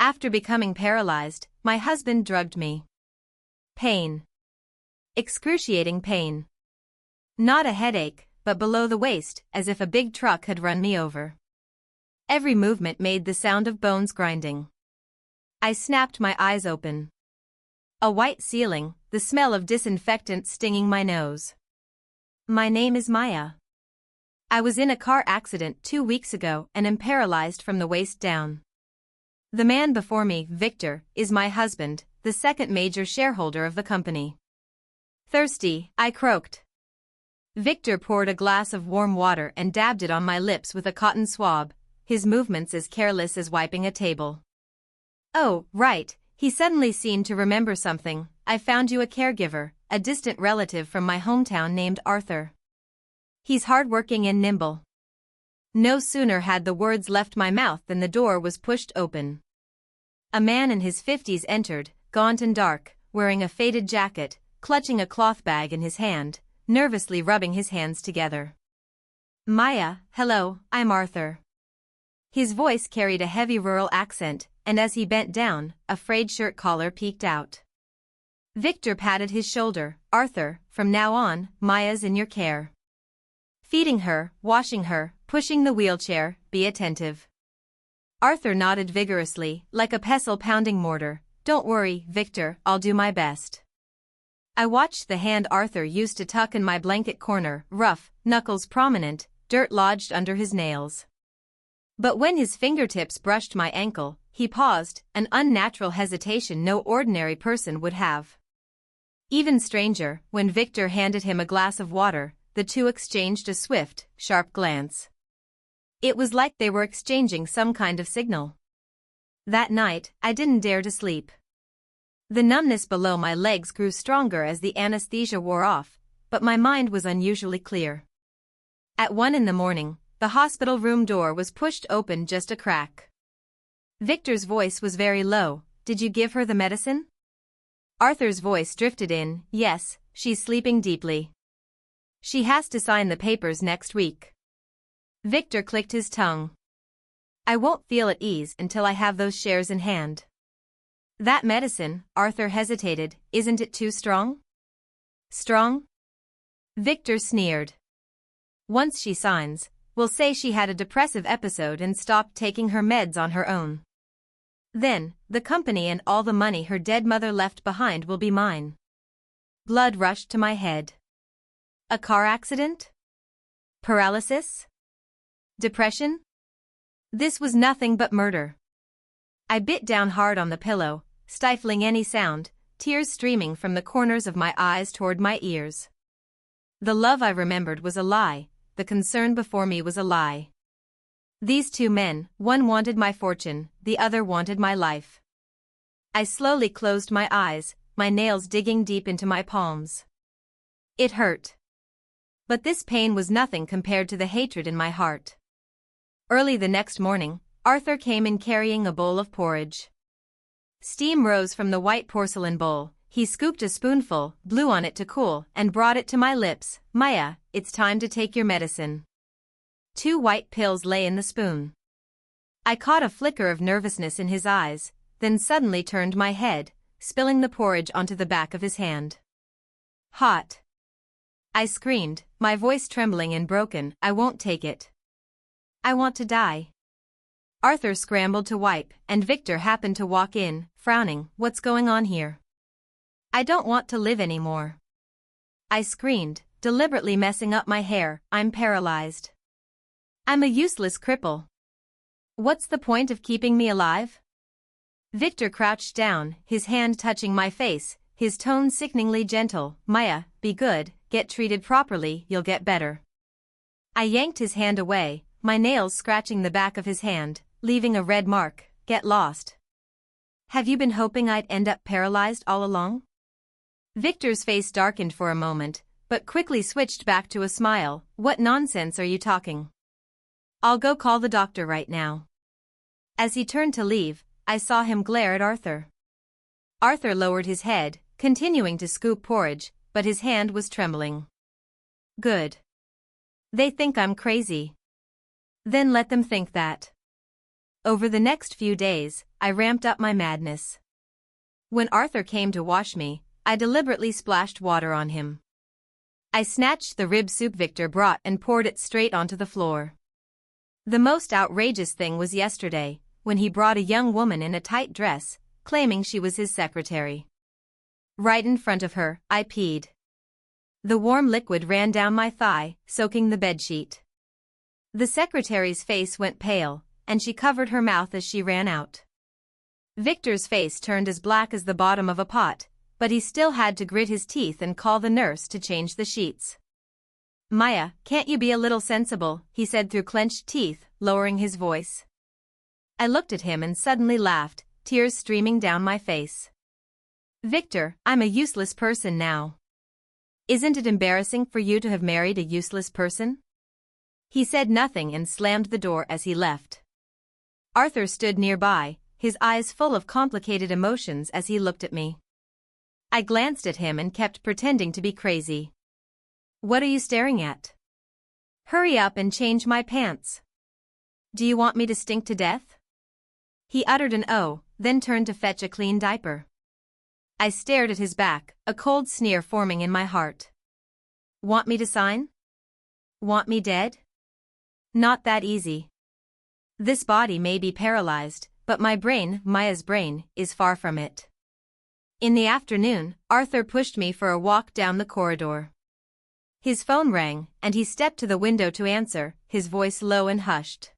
After becoming paralyzed, my husband drugged me. Pain. Excruciating pain. Not a headache, but below the waist, as if a big truck had run me over. Every movement made the sound of bones grinding. I snapped my eyes open. A white ceiling, the smell of disinfectant stinging my nose. My name is Maya. I was in a car accident 2 weeks ago and am paralyzed from the waist down. The man before me, Victor, is my husband, the second major shareholder of the company. Thirsty, I croaked. Victor poured a glass of warm water and dabbed it on my lips with a cotton swab, his movements as careless as wiping a table. Oh, right, he suddenly seemed to remember something. I found you a caregiver, a distant relative from my hometown named Arthur. He's hardworking and nimble. No sooner had the words left my mouth than the door was pushed open. A man in his 50s entered, gaunt and dark, wearing a faded jacket, clutching a cloth bag in his hand, nervously rubbing his hands together. Maya, hello, I'm Arthur. His voice carried a heavy rural accent, and as he bent down, a frayed shirt collar peeked out. Victor patted his shoulder. Arthur, from now on, Maya's in your care. Feeding her, washing her, pushing the wheelchair, be attentive. Arthur nodded vigorously, like a pestle-pounding mortar. Don't worry, Victor, I'll do my best. I watched the hand Arthur used to tuck in my blanket corner, rough, knuckles prominent, dirt lodged under his nails. But when his fingertips brushed my ankle, he paused, an unnatural hesitation no ordinary person would have. Even stranger, when Victor handed him a glass of water, the two exchanged a swift, sharp glance. It was like they were exchanging some kind of signal. That night, I didn't dare to sleep. The numbness below my legs grew stronger as the anesthesia wore off, but my mind was unusually clear. At 1 a.m, the hospital room door was pushed open just a crack. Victor's voice was very low. Did you give her the medicine? Arthur's voice drifted in. Yes, she's sleeping deeply. She has to sign the papers next week. Victor clicked his tongue. I won't feel at ease until I have those shares in hand. That medicine, Arthur hesitated, isn't it too strong? Strong? Victor sneered. Once she signs, we'll say she had a depressive episode and stopped taking her meds on her own. Then, the company and all the money her dead mother left behind will be mine. Blood rushed to my head. A car accident? Paralysis? Depression? This was nothing but murder. I bit down hard on the pillow, stifling any sound, tears streaming from the corners of my eyes toward my ears. The love I remembered was a lie, the concern before me was a lie. These two men, one wanted my fortune, the other wanted my life. I slowly closed my eyes, my nails digging deep into my palms. It hurt. But this pain was nothing compared to the hatred in my heart. Early the next morning, Arthur came in carrying a bowl of porridge. Steam rose from the white porcelain bowl. He scooped a spoonful, blew on it to cool, and brought it to my lips. Maya, it's time to take your medicine. 2 white pills lay in the spoon. I caught a flicker of nervousness in his eyes, then suddenly turned my head, spilling the porridge onto the back of his hand. Hot. I screamed, my voice trembling and broken. I won't take it. I want to die. Arthur scrambled to wipe, and Victor happened to walk in, frowning. What's going on here? I don't want to live anymore. I screamed, deliberately messing up my hair. I'm paralyzed. I'm a useless cripple. What's the point of keeping me alive? Victor crouched down, his hand touching my face, his tone sickeningly gentle. Maya, be good, get treated properly, you'll get better. I yanked his hand away, my nails scratching the back of his hand, leaving a red mark. Get lost. Have you been hoping I'd end up paralyzed all along? Victor's face darkened for a moment, but quickly switched back to a smile. What nonsense are you talking? I'll go call the doctor right now. As he turned to leave, I saw him glare at Arthur. Arthur lowered his head, continuing to scoop porridge, but his hand was trembling. Good. They think I'm crazy. Then let them think that. Over the next few days, I ramped up my madness. When Arthur came to wash me, I deliberately splashed water on him. I snatched the rib soup Victor brought and poured it straight onto the floor. The most outrageous thing was yesterday, when he brought a young woman in a tight dress, claiming she was his secretary. Right in front of her, I peed. The warm liquid ran down my thigh, soaking the bedsheet. The secretary's face went pale, and she covered her mouth as she ran out. Victor's face turned as black as the bottom of a pot, but he still had to grit his teeth and call the nurse to change the sheets. "Maya, can't you be a little sensible?" he said through clenched teeth, lowering his voice. I looked at him and suddenly laughed, tears streaming down my face. "Victor, I'm a useless person now. Isn't it embarrassing for you to have married a useless person?" He said nothing and slammed the door as he left. Arthur stood nearby, his eyes full of complicated emotions as he looked at me. I glanced at him and kept pretending to be crazy. "What are you staring at? Hurry up and change my pants. Do you want me to stink to death?" He uttered an "oh," then turned to fetch a clean diaper. I stared at his back, a cold sneer forming in my heart. "Want me to sign? Want me dead? Not that easy. This body may be paralyzed, but my brain, Maya's brain, is far from it." In the afternoon, Arthur pushed me for a walk down the corridor. His phone rang, and he stepped to the window to answer, his voice low and hushed.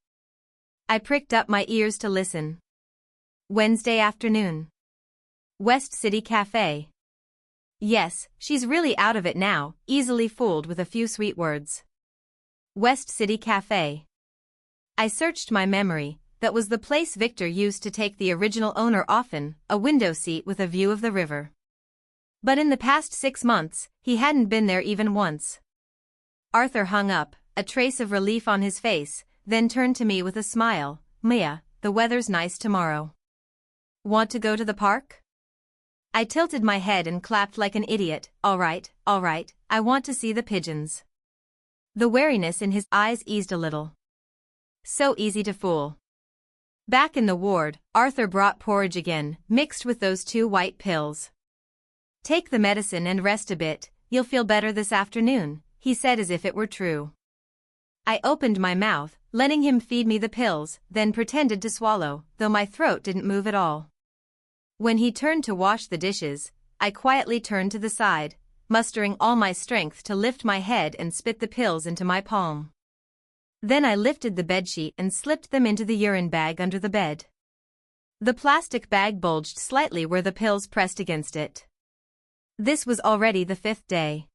I pricked up my ears to listen. Wednesday afternoon. West City Cafe. Yes, she's really out of it now, easily fooled with a few sweet words. West City Cafe. I searched my memory. That was the place Victor used to take the original owner often, a window seat with a view of the river. But in the past 6 months, he hadn't been there even once. Arthur hung up, a trace of relief on his face, then turned to me with a smile. "Maya, the weather's nice tomorrow. Want to go to the park?" I tilted my head and clapped like an idiot. All right, I want to see the pigeons." The wariness in his eyes eased a little. So easy to fool. Back in the ward, Arthur brought porridge again, mixed with those 2 white pills. "Take the medicine and rest a bit, you'll feel better this afternoon," he said as if it were true. I opened my mouth, letting him feed me the pills, then pretended to swallow, though my throat didn't move at all. When he turned to wash the dishes, I quietly turned to the side, mustering all my strength to lift my head and spit the pills into my palm. Then I lifted the bedsheet and slipped them into the urine bag under the bed. The plastic bag bulged slightly where the pills pressed against it. This was already the 5th day.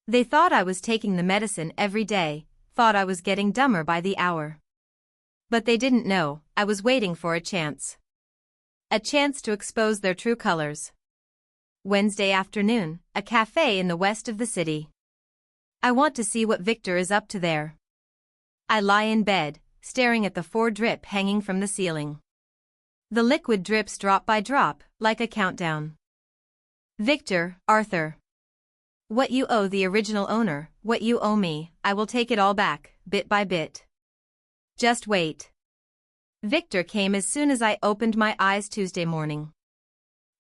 They thought I was taking the medicine every day, thought I was getting dumber by the hour. But they didn't know, I was waiting for a chance. A chance to expose their true colors. Wednesday afternoon, a cafe in the west of the city. I want to see what Victor is up to there. I lie in bed, staring at the 4 drip hanging from the ceiling. The liquid drips drop by drop, like a countdown. "Victor, Arthur. What you owe the original owner, what you owe me, I will take it all back, bit by bit. Just wait." Victor came as soon as I opened my eyes Tuesday morning.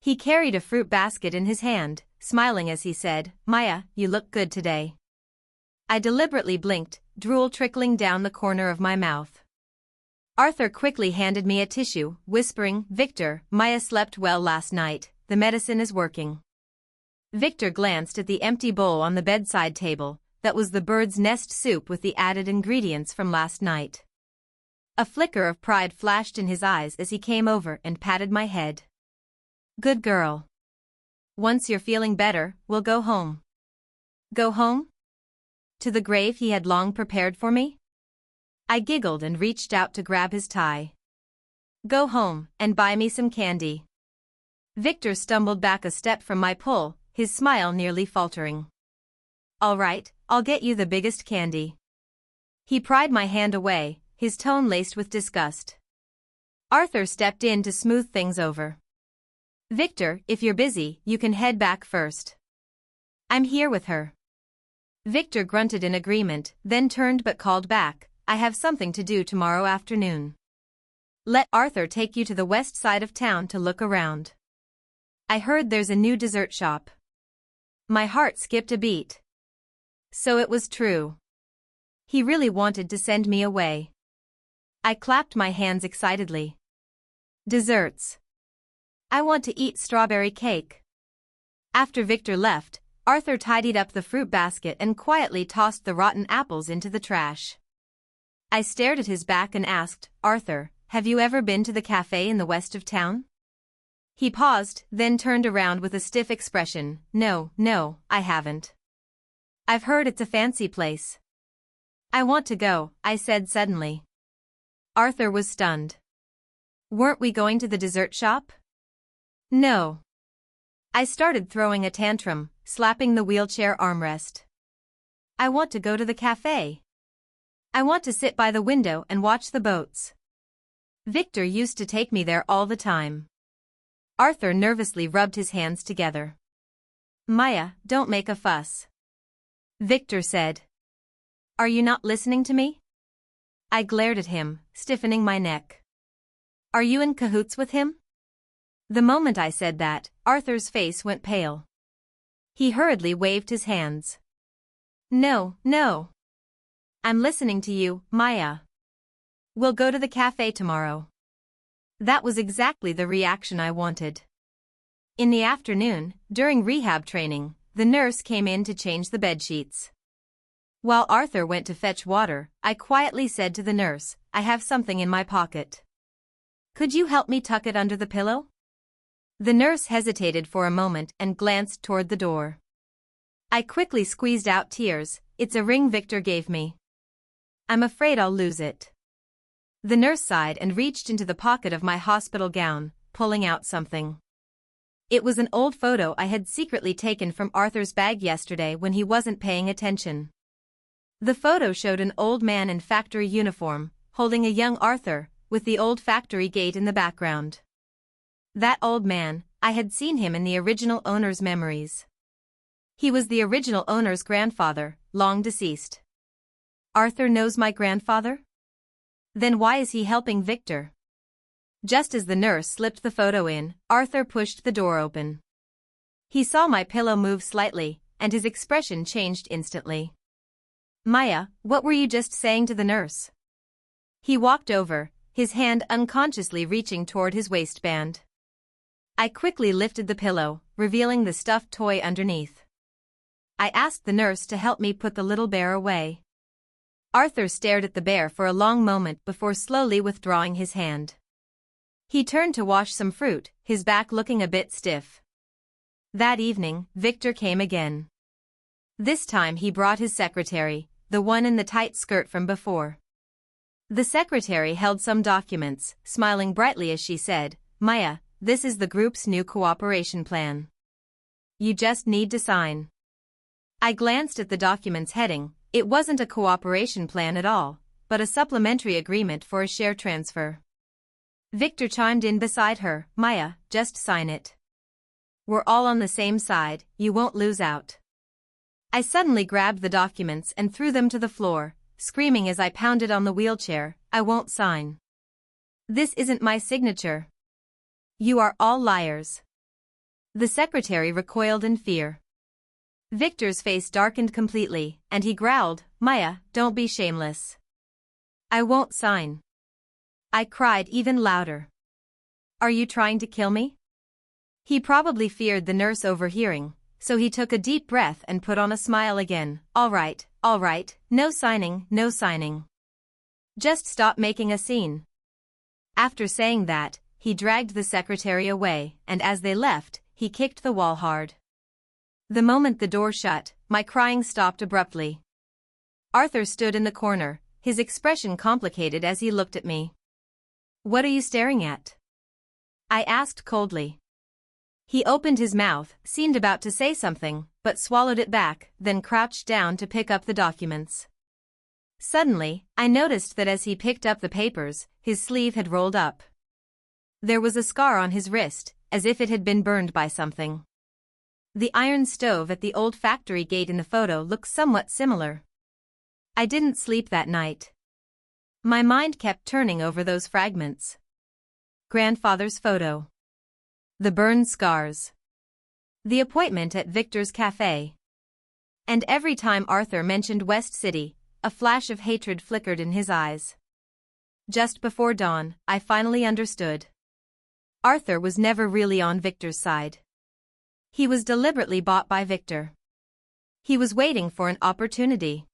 He carried a fruit basket in his hand, smiling as he said, "Maya, you look good today." I deliberately blinked, drool trickling down the corner of my mouth. Arthur quickly handed me a tissue, whispering, "Victor, Maya slept well last night, the medicine is working." Victor glanced at the empty bowl on the bedside table, that was the bird's nest soup with the added ingredients from last night. A flicker of pride flashed in his eyes as he came over and patted my head. "Good girl. Once you're feeling better, we'll go home." Go home? To the grave he had long prepared for me? I giggled and reached out to grab his tie. "Go home, and buy me some candy." Victor stumbled back a step from my pull, his smile nearly faltering. "All right, I'll get you the biggest candy." He pried my hand away, his tone laced with disgust. Arthur stepped in to smooth things over. "Victor, if you're busy, you can head back first. I'm here with her." Victor grunted in agreement, then turned but called back, "I have something to do tomorrow afternoon. Let Arthur take you to the west side of town to look around. I heard there's a new dessert shop. My heart skipped a beat. So it was true. He really wanted to send me away. I clapped my hands excitedly. Desserts. I want to eat strawberry cake. After Victor left, Arthur tidied up the fruit basket and quietly tossed the rotten apples into the trash. I stared at his back and asked, Arthur, have you ever been to the cafe in the west of town? He paused, then turned around with a stiff expression. No, I haven't. I've heard it's a fancy place. I want to go, I said suddenly. Arthur was stunned. Weren't we going to the dessert shop? No. I started throwing a tantrum, slapping the wheelchair armrest. I want to go to the cafe. I want to sit by the window and watch the boats. Victor used to take me there all the time. Arthur nervously rubbed his hands together. Maya, don't make a fuss. Victor said. Are you not listening to me? I glared at him, stiffening my neck. Are you in cahoots with him? The moment I said that, Arthur's face went pale. He hurriedly waved his hands. No. I'm listening to you, Maya. We'll go to the cafe tomorrow. That was exactly the reaction I wanted. In the afternoon, during rehab training, the nurse came in to change the bedsheets. While Arthur went to fetch water, I quietly said to the nurse, I have something in my pocket. Could you help me tuck it under the pillow? The nurse hesitated for a moment and glanced toward the door. I quickly squeezed out tears. It's a ring Victor gave me. I'm afraid I'll lose it. The nurse sighed and reached into the pocket of my hospital gown, pulling out something. It was an old photo I had secretly taken from Arthur's bag yesterday when he wasn't paying attention. The photo showed an old man in factory uniform, holding a young Arthur, with the old factory gate in the background. That old man, I had seen him in the original owner's memories. He was the original owner's grandfather, long deceased. Arthur knows my grandfather? Then why is he helping Victor? Just as the nurse slipped the photo in, Arthur pushed the door open. He saw my pillow move slightly, and his expression changed instantly. Maya, what were you just saying to the nurse? He walked over, his hand unconsciously reaching toward his waistband. I quickly lifted the pillow, revealing the stuffed toy underneath. I asked the nurse to help me put the little bear away. Arthur stared at the bear for a long moment before slowly withdrawing his hand. He turned to wash some fruit, his back looking a bit stiff. That evening, Victor came again. This time he brought his secretary, the one in the tight skirt from before. The secretary held some documents, smiling brightly as she said, Maya, this is the group's new cooperation plan. You just need to sign. I glanced at the document's heading. It wasn't a cooperation plan at all, but a supplementary agreement for a share transfer. Victor chimed in beside her, Maya, just sign it. We're all on the same side, you won't lose out. I suddenly grabbed the documents and threw them to the floor, screaming as I pounded on the wheelchair, I won't sign. This isn't my signature. You are all liars. The secretary recoiled in fear. Victor's face darkened completely, and he growled, Maya, don't be shameless. I won't sign. I cried even louder. Are you trying to kill me? He probably feared the nurse overhearing, so he took a deep breath and put on a smile again. All right, no signing. Just stop making a scene. After saying that, he dragged the secretary away, and as they left, he kicked the wall hard. The moment the door shut, my crying stopped abruptly. Arthur stood in the corner, his expression complicated as he looked at me. What are you staring at? I asked coldly. He opened his mouth, seemed about to say something, but swallowed it back, then crouched down to pick up the documents. Suddenly, I noticed that as he picked up the papers, his sleeve had rolled up. There was a scar on his wrist, as if it had been burned by something. The iron stove at the old factory gate in the photo looked somewhat similar. I didn't sleep that night. My mind kept turning over those fragments. Grandfather's photo. The burned scars. The appointment at Victor's cafe. And every time Arthur mentioned West City, a flash of hatred flickered in his eyes. Just before dawn, I finally understood. Arthur was never really on Victor's side. He was deliberately bought by Victor. He was waiting for an opportunity.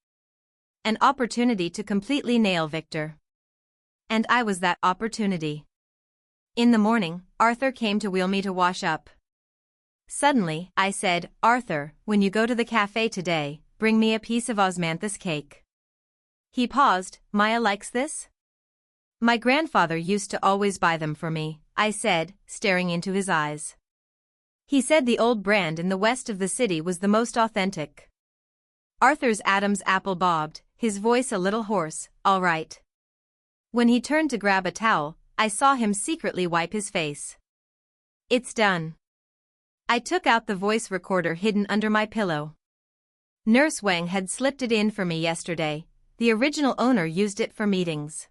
An opportunity to completely nail Victor. And I was that opportunity. In the morning, Arthur came to wheel me to wash up. Suddenly, I said, "Arthur, when you go to the cafe today, bring me a piece of osmanthus cake." He paused. "Maya likes this?" "My grandfather used to always buy them for me," I said, staring into his eyes. He said the old brand in the west of the city was the most authentic. Arthur's Adam's apple bobbed, his voice a little hoarse. "All right." When he turned to grab a towel, I saw him secretly wipe his face. "It's done." I took out the voice recorder hidden under my pillow. Nurse Wang had slipped it in for me yesterday. The original owner used it for meetings.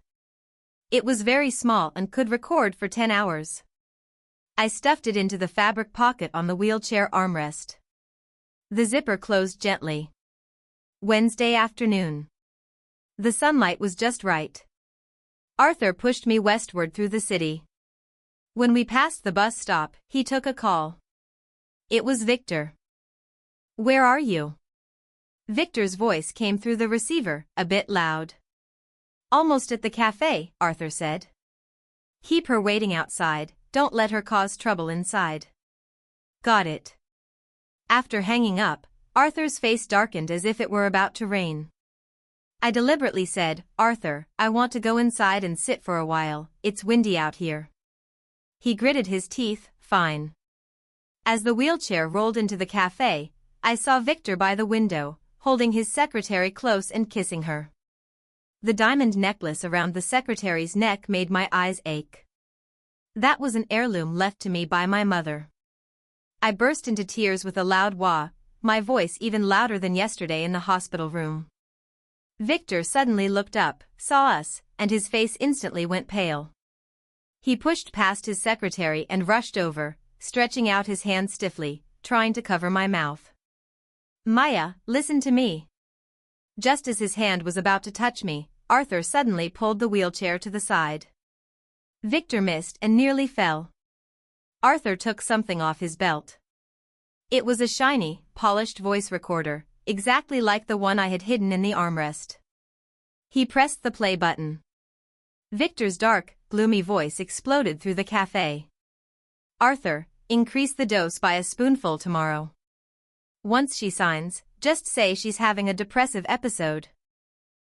It was very small and could record for 10 hours. I stuffed it into the fabric pocket on the wheelchair armrest. The zipper closed gently. Wednesday afternoon. The sunlight was just right. Arthur pushed me westward through the city. When we passed the bus stop, he took a call. It was Victor. "Where are you?" Victor's voice came through the receiver, a bit loud. "Almost at the cafe," Arthur said. "Keep her waiting outside, don't let her cause trouble inside." "Got it." After hanging up, Arthur's face darkened as if it were about to rain. I deliberately said, "Arthur, I want to go inside and sit for a while, it's windy out here." He gritted his teeth. "Fine." As the wheelchair rolled into the cafe, I saw Victor by the window, holding his secretary close and kissing her. The diamond necklace around the secretary's neck made my eyes ache. That was an heirloom left to me by my mother. I burst into tears with a loud wah, my voice even louder than yesterday in the hospital room. Victor suddenly looked up, saw us, and his face instantly went pale. He pushed past his secretary and rushed over, stretching out his hand stiffly, trying to cover my mouth. "Maya, listen to me." Just as his hand was about to touch me, Arthur suddenly pulled the wheelchair to the side. Victor missed and nearly fell. Arthur took something off his belt. It was a shiny, polished voice recorder, exactly like the one I had hidden in the armrest. He pressed the play button. Victor's dark, gloomy voice exploded through the cafe. "Arthur, increase the dose by a spoonful tomorrow. Once she signs, just say she's having a depressive episode."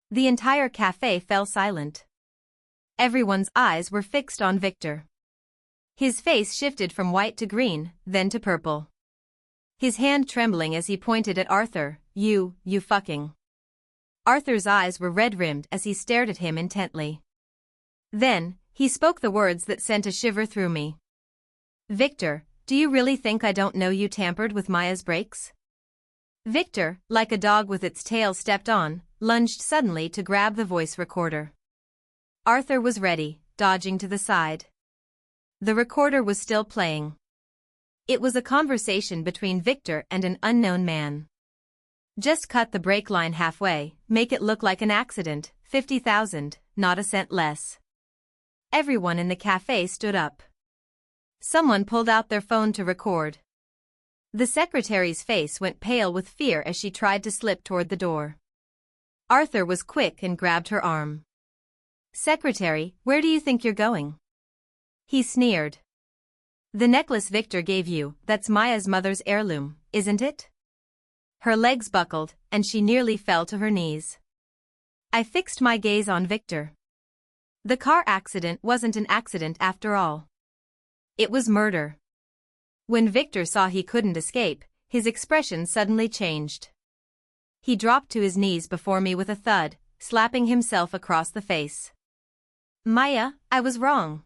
The entire cafe fell silent. Everyone's eyes were fixed on Victor. His face shifted from white to green, then to purple. His hand trembling as he pointed at Arthur. You fucking." Arthur's eyes were red-rimmed as he stared at him intently. Then, he spoke the words that sent a shiver through me. "Victor, do you really think I don't know you tampered with Maya's brakes?" Victor, like a dog with its tail stepped on, lunged suddenly to grab the voice recorder. Arthur was ready, dodging to the side. The recorder was still playing. It was a conversation between Victor and an unknown man. "Just cut the brake line halfway, make it look like an accident, 50,000, not a cent less." Everyone in the cafe stood up. Someone pulled out their phone to record. The secretary's face went pale with fear as she tried to slip toward the door. Arthur was quick and grabbed her arm. "Secretary, where do you think you're going?" He sneered. "The necklace Victor gave you, that's Maya's mother's heirloom, isn't it?" Her legs buckled, and she nearly fell to her knees. I fixed my gaze on Victor. The car accident wasn't an accident after all. It was murder. When Victor saw he couldn't escape, his expression suddenly changed. He dropped to his knees before me with a thud, slapping himself across the face. "Maya, I was wrong.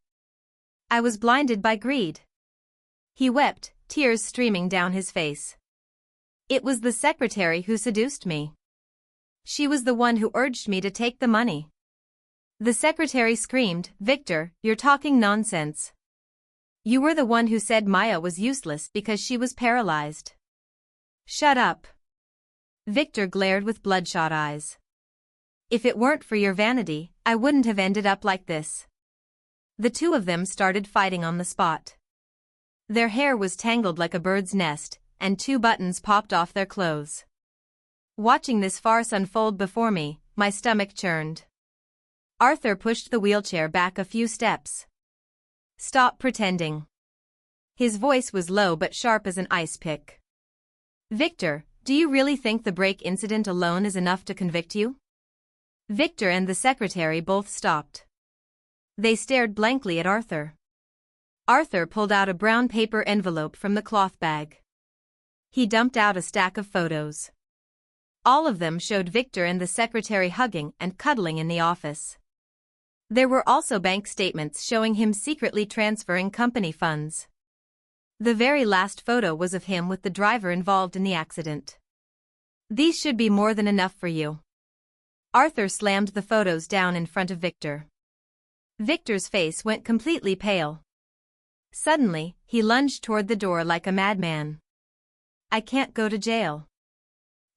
I was blinded by greed." He wept, tears streaming down his face. "It was the secretary who seduced me. She was the one who urged me to take the money." The secretary screamed, "Victor, you're talking nonsense." You were the one who said Maya was useless because she was paralyzed. Shut up. Victor glared with bloodshot eyes. If it weren't for your vanity, I wouldn't have ended up like this. The two of them started fighting on the spot. Their hair was tangled like a bird's nest, and 2 buttons popped off their clothes. Watching this farce unfold before me, my stomach churned. Arthur pushed the wheelchair back a few steps. Stop pretending. His voice was low but sharp as an ice pick. Victor, do you really think the brake incident alone is enough to convict you? Victor and the secretary both stopped. They stared blankly at Arthur. Arthur pulled out a brown paper envelope from the cloth bag. He dumped out a stack of photos. All of them showed Victor and the secretary hugging and cuddling in the office. There were also bank statements showing him secretly transferring company funds. The very last photo was of him with the driver involved in the accident. These should be more than enough for you. Arthur slammed the photos down in front of Victor. Victor's face went completely pale. Suddenly, he lunged toward the door like a madman. I can't go to jail.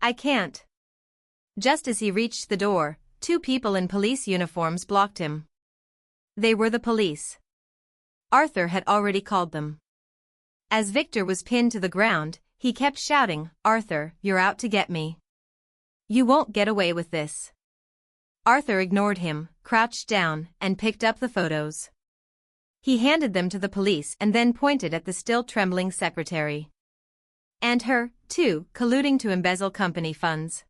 I can't. Just as he reached the door, 2 people in police uniforms blocked him. They were the police. Arthur had already called them. As Victor was pinned to the ground, he kept shouting, Arthur, you're out to get me. You won't get away with this. Arthur ignored him, crouched down, and picked up the photos. He handed them to the police and then pointed at the still trembling secretary. And her, too, colluding to embezzle company funds.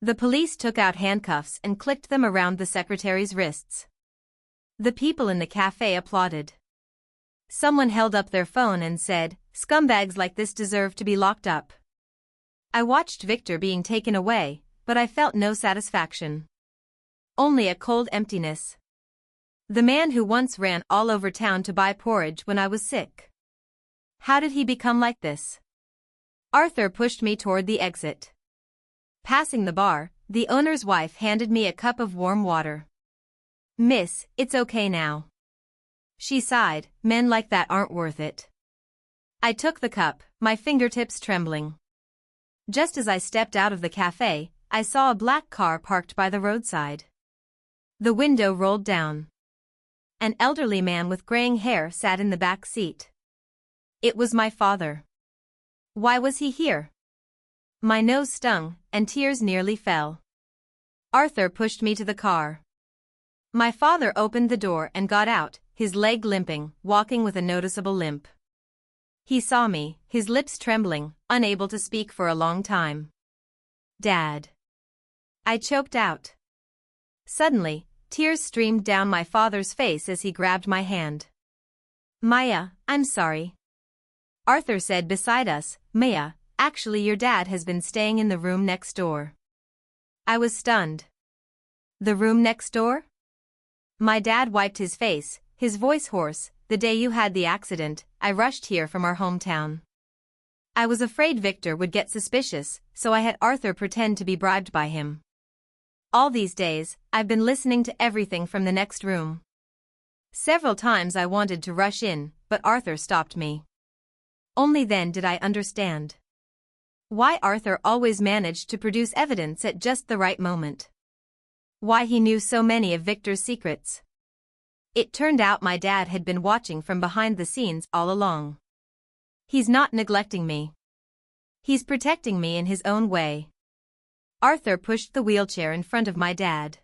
The police took out handcuffs and clicked them around the secretary's wrists. The people in the cafe applauded. Someone held up their phone and said, scumbags like this deserve to be locked up. I watched Victor being taken away, but I felt no satisfaction. Only a cold emptiness. The man who once ran all over town to buy porridge when I was sick. How did he become like this? Arthur pushed me toward the exit. Passing the bar, the owner's wife handed me a cup of warm water. Miss, it's okay now. She sighed, men like that aren't worth it. I took the cup, my fingertips trembling. Just as I stepped out of the cafe, I saw a black car parked by the roadside. The window rolled down. An elderly man with graying hair sat in the back seat. It was my father. Why was he here? My nose stung, and tears nearly fell. Arthur pushed me to the car. My father opened the door and got out, his leg limping, walking with a noticeable limp. He saw me, his lips trembling, unable to speak for a long time. Dad. I choked out. Suddenly, tears streamed down my father's face as he grabbed my hand. Maya, I'm sorry. Arthur said beside us, Maya, actually your dad has been staying in the room next door. I was stunned. The room next door? My dad wiped his face, his voice hoarse. The day you had the accident, I rushed here from our hometown. I was afraid Victor would get suspicious, so I had Arthur pretend to be bribed by him. All these days, I've been listening to everything from the next room. Several times I wanted to rush in, but Arthur stopped me. Only then did I understand why Arthur always managed to produce evidence at just the right moment. Why he knew so many of Victor's secrets. It turned out my dad had been watching from behind the scenes all along. He's not neglecting me. He's protecting me in his own way. Arthur pushed the wheelchair in front of my dad.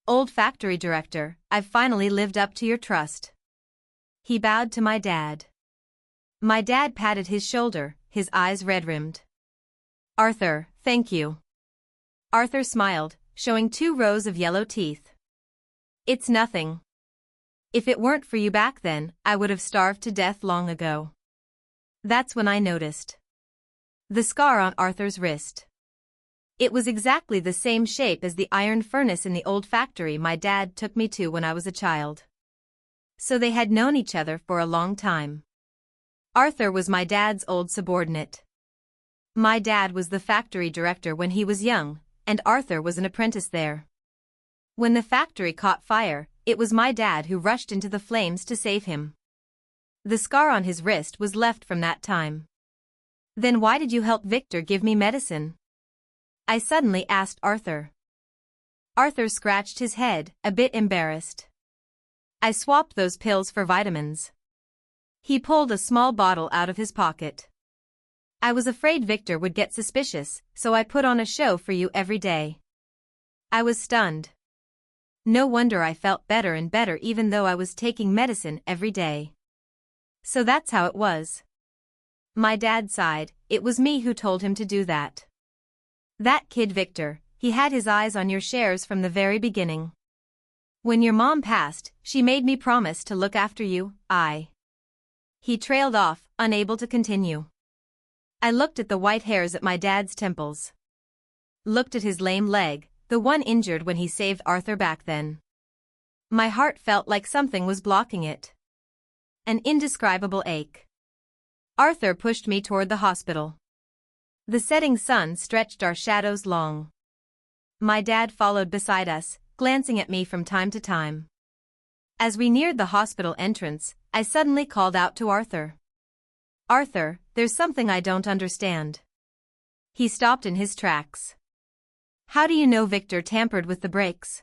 Old factory director, I've finally lived up to your trust. He bowed to my dad. My dad patted his shoulder, his eyes red-rimmed. Arthur, thank you. Arthur smiled, showing 2 rows of yellow teeth. It's nothing. If it weren't for you back then, I would have starved to death long ago. That's when I noticed the scar on Arthur's wrist. It was exactly the same shape as the iron furnace in the old factory my dad took me to when I was a child. So they had known each other for a long time. Arthur was my dad's old subordinate. My dad was the factory director when he was young, and Arthur was an apprentice there. When the factory caught fire, it was my dad who rushed into the flames to save him. The scar on his wrist was left from that time. Then why did you help Victor give me medicine? I suddenly asked Arthur. Arthur scratched his head, a bit embarrassed. I swapped those pills for vitamins. He pulled a small bottle out of his pocket. I was afraid Victor would get suspicious, so I put on a show for you every day. I was stunned. No wonder I felt better and better even though I was taking medicine every day. So that's how it was. My dad sighed. It was me who told him to do that. That kid Victor, he had his eyes on your shares from the very beginning. When your mom passed, she made me promise to look after you. He trailed off, unable to continue. I looked at the white hairs at my dad's temples. Looked at his lame leg, the one injured when he saved Arthur back then. My heart felt like something was blocking it. An indescribable ache. Arthur pushed me toward the hospital. The setting sun stretched our shadows long. My dad followed beside us, glancing at me from time to time. As we neared the hospital entrance, I suddenly called out to Arthur. Arthur, there's something I don't understand. He stopped in his tracks. How do you know Victor tampered with the brakes?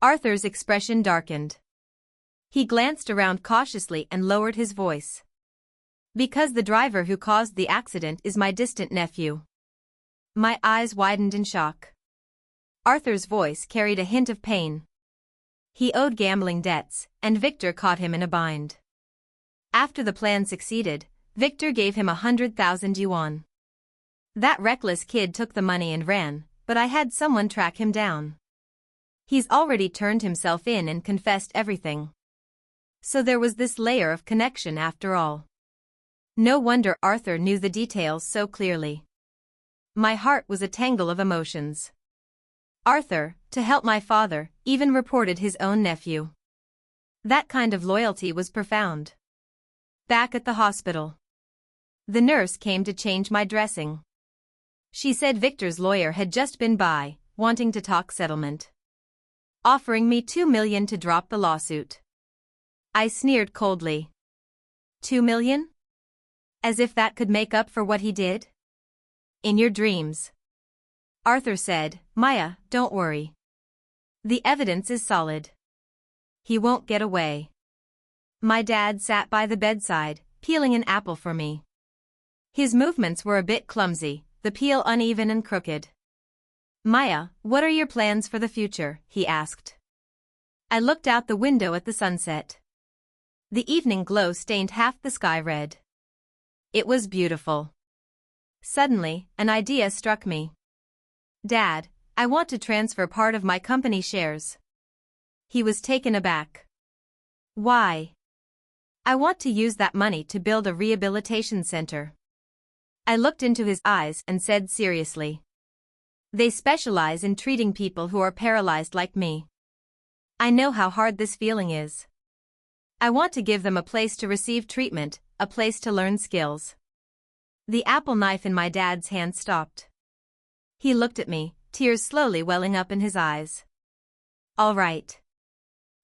Arthur's expression darkened. He glanced around cautiously and lowered his voice. Because the driver who caused the accident is my distant nephew. My eyes widened in shock. Arthur's voice carried a hint of pain. He owed gambling debts, and Victor caught him in a bind. After the plan succeeded, Victor gave him 100,000 yuan. That reckless kid took the money and ran, but I had someone track him down. He's already turned himself in and confessed everything. So there was this layer of connection after all. No wonder Arthur knew the details so clearly. My heart was a tangle of emotions. Arthur, to help my father, even reported his own nephew. That kind of loyalty was profound. Back at the hospital. The nurse came to change my dressing. She said Victor's lawyer had just been by, wanting to talk settlement. Offering me 2 million to drop the lawsuit. I sneered coldly. 2 million? As if that could make up for what he did? In your dreams. Arthur said, Maya, don't worry. The evidence is solid. He won't get away. My dad sat by the bedside, peeling an apple for me. His movements were a bit clumsy, the peel uneven and crooked. Maya, what are your plans for the future? He asked. I looked out the window at the sunset. The evening glow stained half the sky red. It was beautiful. Suddenly, an idea struck me. Dad, I want to transfer part of my company shares. He was taken aback. Why? I want to use that money to build a rehabilitation center. I looked into his eyes and said seriously. They specialize in treating people who are paralyzed like me. I know how hard this feeling is. I want to give them a place to receive treatment, a place to learn skills. The apple knife in my dad's hand stopped. He looked at me, tears slowly welling up in his eyes. All right.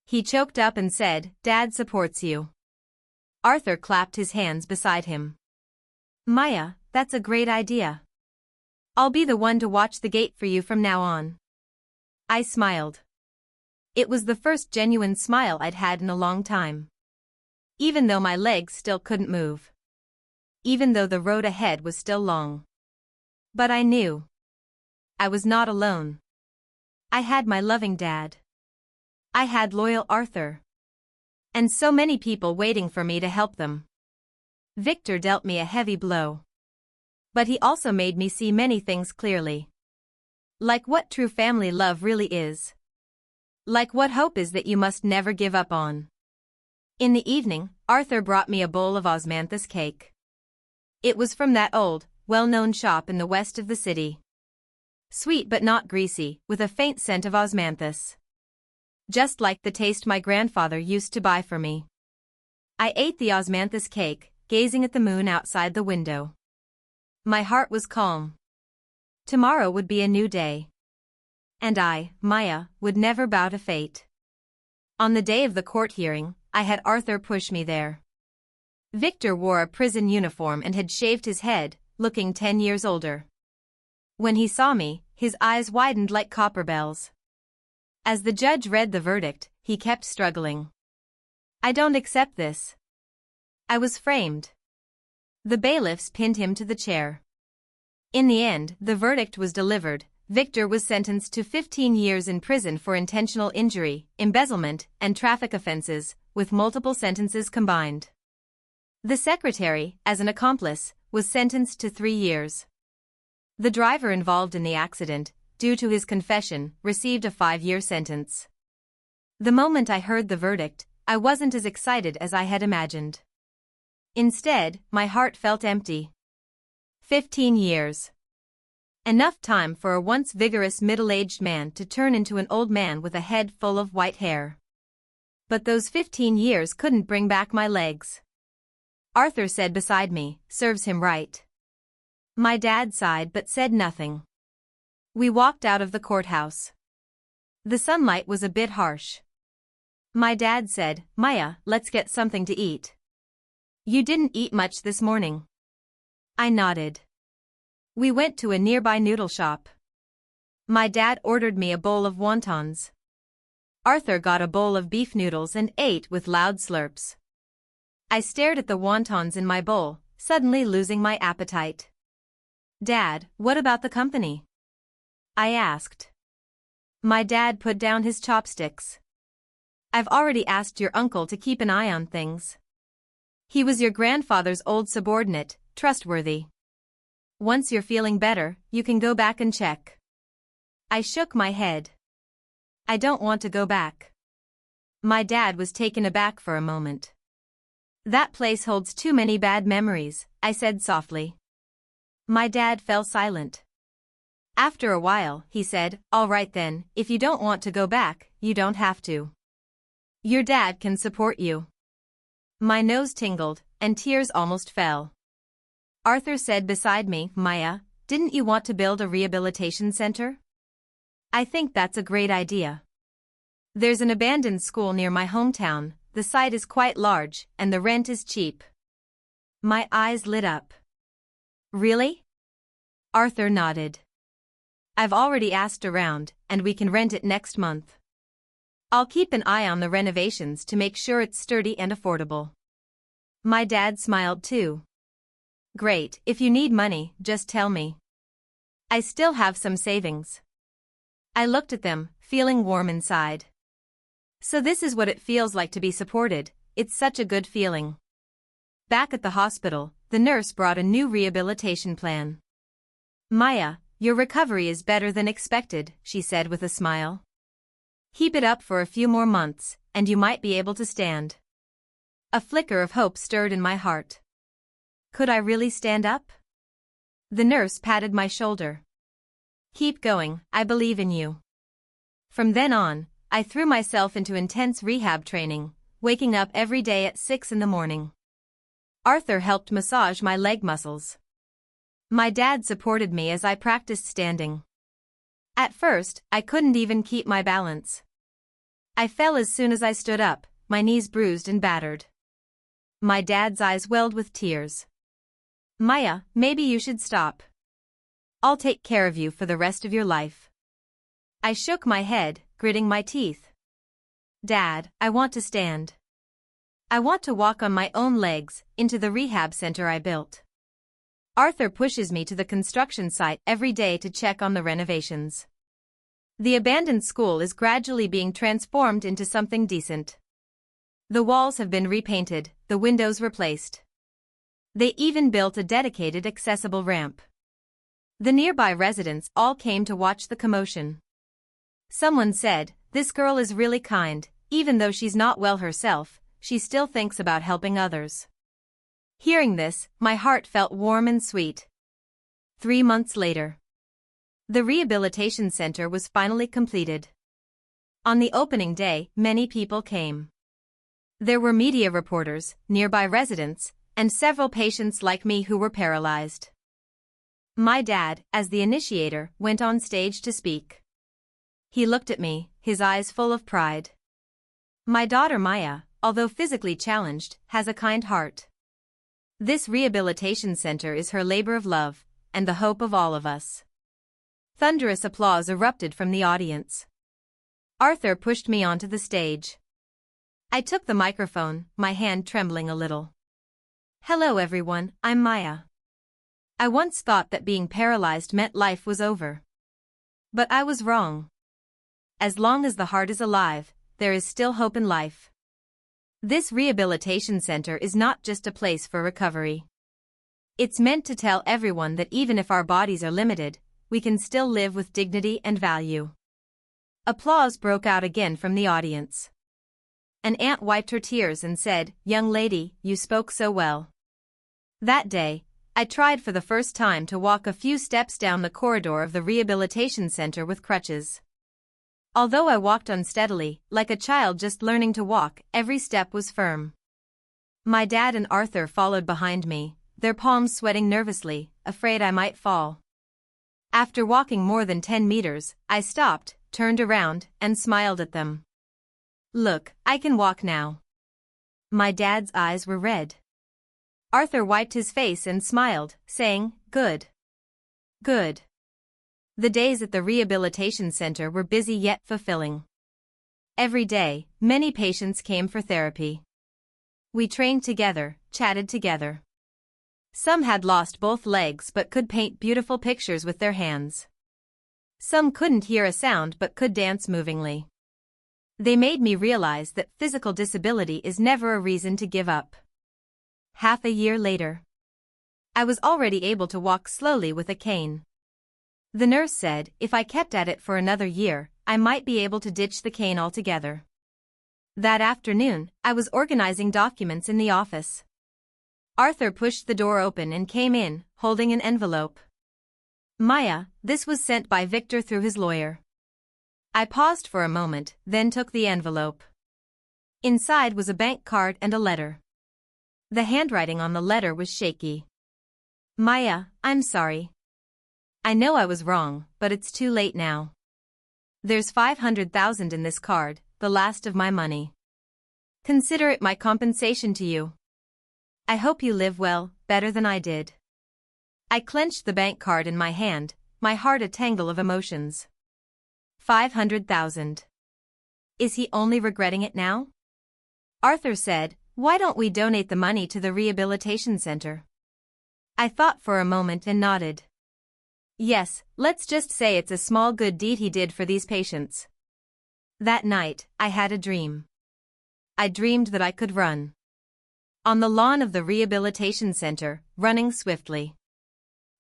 He choked up and said, Dad supports you. Arthur clapped his hands beside him. Maya, that's a great idea. I'll be the one to watch the gate for you from now on. I smiled. It was the first genuine smile I'd had in a long time. Even though my legs still couldn't move. Even though the road ahead was still long. But I knew. I was not alone. I had my loving dad. I had loyal Arthur. And so many people waiting for me to help them. Victor dealt me a heavy blow. But he also made me see many things clearly. Like what true family love really is. Like what hope is that you must never give up on. In the evening, Arthur brought me a bowl of osmanthus cake. It was from that old, well-known shop in the west of the city. Sweet but not greasy, with a faint scent of osmanthus. Just like the taste my grandfather used to buy for me. I ate the osmanthus cake, gazing at the moon outside the window. My heart was calm. Tomorrow would be a new day. And I, Maya, would never bow to fate. On the day of the court hearing, I had Arthur push me there. Victor wore a prison uniform and had shaved his head, looking 10 years older. When he saw me, his eyes widened like copper bells. As the judge read the verdict, he kept struggling. "I don't accept this. I was framed." The bailiffs pinned him to the chair. In the end, the verdict was delivered. Victor was sentenced to 15 years in prison for intentional injury, embezzlement, and traffic offenses, with multiple sentences combined. The secretary, as an accomplice, was sentenced to 3 years. The driver involved in the accident, due to his confession, received a 5-year sentence. The moment I heard the verdict, I wasn't as excited as I had imagined. Instead, my heart felt empty. 15 years. Enough time for a once vigorous middle-aged man to turn into an old man with a head full of white hair. But those 15 years couldn't bring back my legs. Arthur said beside me, "Serves him right." My dad sighed but said nothing. We walked out of the courthouse. The sunlight was a bit harsh. My dad said, "Maya, let's get something to eat. You didn't eat much this morning." I nodded. We went to a nearby noodle shop. My dad ordered me a bowl of wontons. Arthur got a bowl of beef noodles and ate with loud slurps. I stared at the wontons in my bowl, suddenly losing my appetite. "Dad, what about the company?" I asked. My dad put down his chopsticks. "I've already asked your uncle to keep an eye on things. He was your grandfather's old subordinate, trustworthy. Once you're feeling better, you can go back and check." I shook my head. "I don't want to go back." My dad was taken aback for a moment. "That place holds too many bad memories," I said softly. My dad fell silent. After a while, he said, "All right then, if you don't want to go back, you don't have to. Your dad can support you." My nose tingled, and tears almost fell. Arthur said beside me, "Maya, didn't you want to build a rehabilitation center?" "I think that's a great idea. There's an abandoned school near my hometown, the site is quite large, and the rent is cheap." My eyes lit up. "Really?" Arthur nodded. "I've already asked around, and we can rent it next month. I'll keep an eye on the renovations to make sure it's sturdy and affordable." My dad smiled too. "Great, if you need money, just tell me. I still have some savings." I looked at them, feeling warm inside. So this is what it feels like to be supported. It's such a good feeling. Back at the hospital, the nurse brought a new rehabilitation plan. "Maya, your recovery is better than expected," she said with a smile. "Keep it up for a few more months, and you might be able to stand." A flicker of hope stirred in my heart. Could I really stand up? The nurse patted my shoulder. "Keep going, I believe in you." From then on, I threw myself into intense rehab training, waking up every day at 6 in the morning. Arthur helped massage my leg muscles. My dad supported me as I practiced standing. At first, I couldn't even keep my balance. I fell as soon as I stood up, my knees bruised and battered. My dad's eyes welled with tears. "Maya, maybe you should stop. I'll take care of you for the rest of your life." I shook my head, gritting my teeth. "Dad, I want to stand. I want to walk on my own legs, into the rehab center I built." Arthur pushes me to the construction site every day to check on the renovations. The abandoned school is gradually being transformed into something decent. The walls have been repainted, the windows replaced. They even built a dedicated accessible ramp. The nearby residents all came to watch the commotion. Someone said, "This girl is really kind, even though she's not well herself, she still thinks about helping others." Hearing this, my heart felt warm and sweet. 3 months later, the rehabilitation center was finally completed. On the opening day, many people came. There were media reporters, nearby residents, and several patients like me who were paralyzed. My dad, as the initiator, went on stage to speak. He looked at me, his eyes full of pride. "My daughter Maya, although physically challenged, has a kind heart. This rehabilitation center is her labor of love, and the hope of all of us. Thunderous applause erupted from the audience. Arthur pushed me onto the stage. I took the microphone, my hand trembling a little. Hello everyone, I'm Maya. I once thought that being paralyzed meant life was over. But I was wrong. As long as the heart is alive, there is still hope in life. This rehabilitation center is not just a place for recovery. It's meant to tell everyone that even if our bodies are limited, we can still live with dignity and value. Applause broke out again from the audience. An aunt wiped her tears and said, "Young lady, you spoke so well." That day, I tried for the first time to walk a few steps down the corridor of the rehabilitation center with crutches. Although I walked unsteadily, like a child just learning to walk, every step was firm. My dad and Arthur followed behind me, their palms sweating nervously, afraid I might fall. After walking more than 10 meters, I stopped, turned around, and smiled at them. "Look, I can walk now." My dad's eyes were red. Arthur wiped his face and smiled, saying, "Good. Good." The days at the rehabilitation center were busy yet fulfilling. Every day, many patients came for therapy. We trained together, chatted together. Some had lost both legs but could paint beautiful pictures with their hands. Some couldn't hear a sound but could dance movingly. They made me realize that physical disability is never a reason to give up. Half a year later, I was already able to walk slowly with a cane. The nurse said if I kept at it for another year, I might be able to ditch the cane altogether. That afternoon, I was organizing documents in the office. Arthur pushed the door open and came in, holding an envelope. "Maya, this was sent by Victor through his lawyer." I paused for a moment, then took the envelope. Inside was a bank card and a letter. The handwriting on the letter was shaky. "Maya, I'm sorry. I know I was wrong, but it's too late now. There's 500,000 in this card, the last of my money. Consider it my compensation to you. I hope you live well, better than I did." I clenched the bank card in my hand, my heart a tangle of emotions. 500,000. Is he only regretting it now? Arthur said, "Why don't we donate the money to the rehabilitation center?" I thought for a moment and nodded. "Yes, let's just say it's a small good deed he did for these patients." That night, I had a dream. I dreamed that I could run. On the lawn of the rehabilitation center, running swiftly.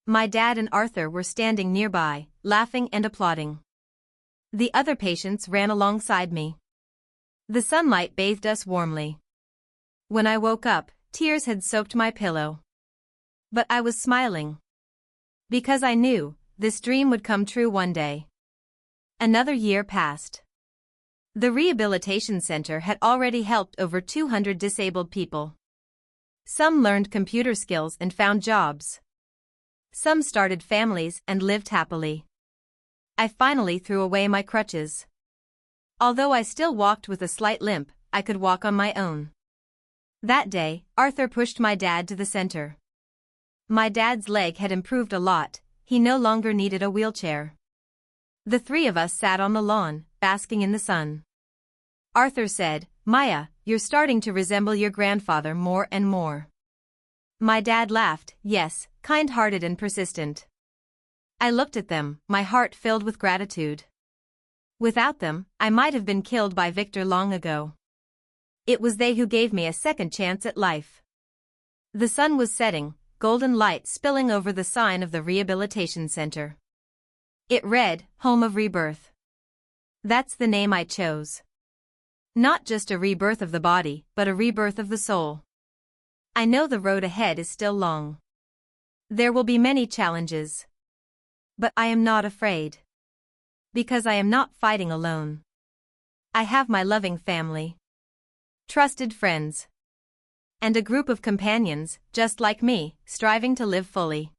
My dad and Arthur were standing nearby, laughing and applauding. The other patients ran alongside me. The sunlight bathed us warmly. When I woke up, tears had soaked my pillow. But I was smiling. Because I knew, this dream would come true one day. Another year passed. The rehabilitation center had already helped over 200 disabled people. Some learned computer skills and found jobs. Some started families and lived happily. I finally threw away my crutches. Although I still walked with a slight limp, I could walk on my own. That day, Arthur pushed my dad to the center. My dad's leg had improved a lot, he no longer needed a wheelchair. The three of us sat on the lawn, basking in the sun. Arthur said, "Maya, you're starting to resemble your grandfather more and more." My dad laughed, yes, kind-hearted and persistent. I looked at them, my heart filled with gratitude. Without them, I might have been killed by Victor long ago. It was they who gave me a second chance at life. The sun was setting, golden light spilling over the sign of the rehabilitation center. It read, "Home of Rebirth." That's the name I chose. Not just a rebirth of the body, but a rebirth of the soul. I know the road ahead is still long. There will be many challenges. But I am not afraid. Because I am not fighting alone. I have my loving family. Trusted friends. And a group of companions, just like me, striving to live fully.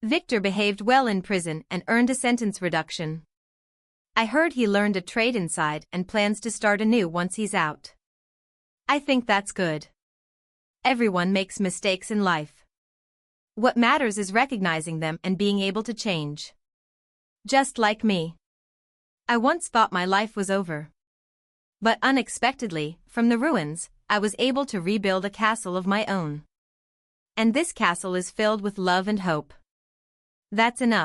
Victor behaved well in prison and earned a sentence reduction. I heard he learned a trade inside and plans to start anew once he's out. I think that's good. Everyone makes mistakes in life. What matters is recognizing them and being able to change. Just like me. I once thought my life was over. But unexpectedly, from the ruins, I was able to rebuild a castle of my own. And this castle is filled with love and hope. That's enough.